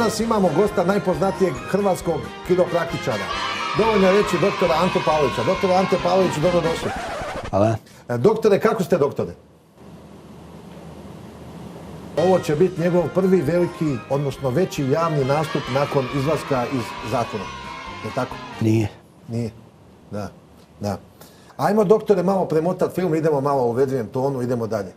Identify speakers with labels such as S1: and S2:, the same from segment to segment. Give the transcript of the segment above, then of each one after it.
S1: danas imamo gosta najpoznatijeg hrvatskog kiropraktičara. Dovoljno je reći doktora Antu Pavlovića. Doktore Ante Pavlović, dobrodošli.
S2: Hvala.
S1: Doktore, kako ste doktore? Ovo će biti njegov prvi veliki, odnosno veći javni nastup nakon izlaska iz zatvora. Je tako?
S2: Nije.
S1: Nije. Da. Ajmo, doktore, malo premotati film, idemo malo u vedrijem tonu, idemo dalje.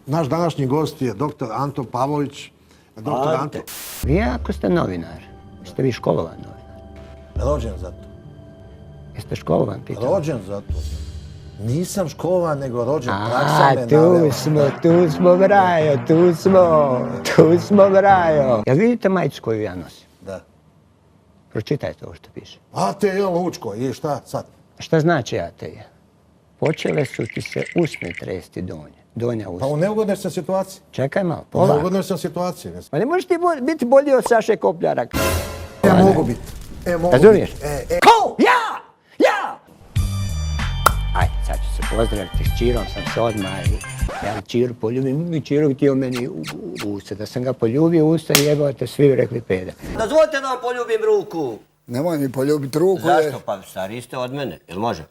S1: Naš današnji gost je doktor Anto Pavlović. Doktor Anto.
S2: Vi ako ste novinar, jeste vi školovan novinar?
S1: Rođen za to.
S2: Jeste školovan, pitam?
S1: Rođen za to. Nisam školovan, nego rođen. Praksa me navela.
S2: Tu smo, Brajo. Jel vidite majicu koju ja nosim?
S1: Da.
S2: Pročitajte ovo što piše.
S1: ATL Lučko, i šta sad?
S2: Šta znači ATL? Počele su ti se usne tresti donja usna.
S1: Pa u neugodnoj sam situaciji.
S2: Čekaj malo,
S1: U
S2: polako.
S1: neugodnoj sam situaciji.
S2: Pa ne možeš ti biti bolji od Saše Kopljara.
S1: Mogu biti.
S2: Razumiješ? Ko? Ja! Aj, sad ću se pozdraviti s Čirom, sam se odmah ja Čiru poljubim i Čiro htio meni u usta. Da sam ga poljubio u usta i jebate, svi rekli peda.
S3: Dozvolite da vam poljubim ruku.
S4: Nemoj mi poljubiti ruku.
S3: Zašto? Pa stariji ste od mene. Jel može?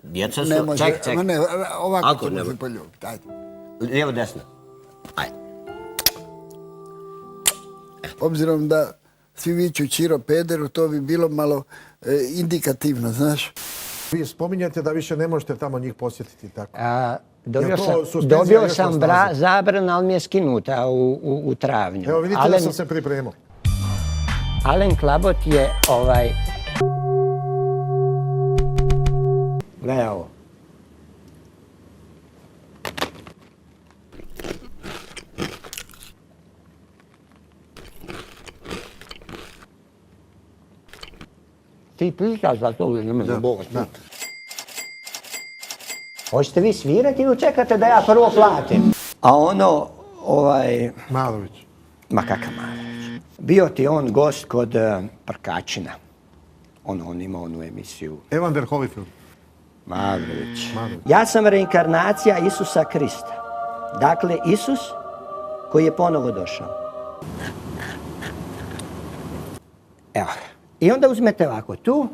S3: Djeca su...
S4: Ne može.
S3: Ček.
S4: Ne, ovako
S3: Ako
S4: ćemo
S3: ne
S4: se
S3: može.
S4: poljubiti, ajde.
S3: Lijevo, desno. Ajde.
S4: Obzirom da svi viču Čiro pederu, to bi bilo malo indikativno, znaš.
S1: Vi spominjate da više ne možete tamo njih posjetiti, tako?
S2: Dobio sam zabranu, ali mi je skinuta u travnju.
S1: Evo vidite da sam se pripremao.
S2: Alen Klabot je Gledaj ovo. Ti pričaš za to ili ne Boga? Da. Hoćete vi svirati ili čekate da ja prvo platim? A ono,
S1: Malović.
S2: Ma kakav Malović? Bio ti on gost kod Prkačina. On ima onu emisiju.
S1: Evander Holyfield.
S2: Malović. Ja sam reinkarnacija Isusa Krista. Dakle, Isus koji je ponovo došao. Evo. I onda uzmete ovako tu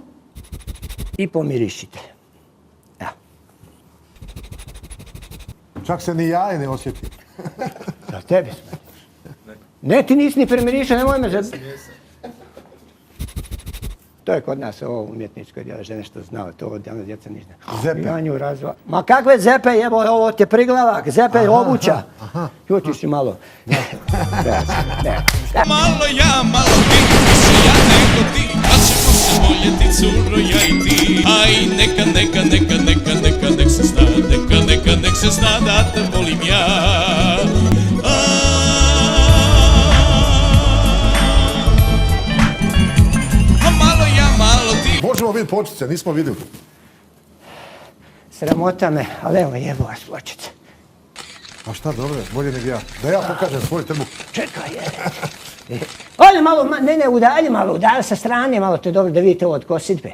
S2: i pomirišite. Evo.
S1: Čak se ni jaje ne osjeti.
S2: Za tebi smeti. Ne, ti nisi ni primirišao, nemoj me za... To je kod nas ovo umjetničko djelo, žene što znao, to od javno djeca ništa.
S1: Zepe.
S2: Ma kakve zepe, jebo, ovo ti je priglavak, zepe je obuća. Čuti si malo.
S5: Malo ja, malo ti, si ja nego ti, pa ćemo se voljeti curo ja i ti. Aj, nek se zna da te volim ja.
S1: Možemo vidjeti pločice, nismo vidjeli.
S2: Sramota me, ali evo jebo vas pločice.
S1: A šta, dobro, bolje nego ja. Da ja pokažem svoj trbuh.
S2: Čekaj, Ajde malo, udalji sa strane, malo to je dobro da vidite ovo od kosidbe.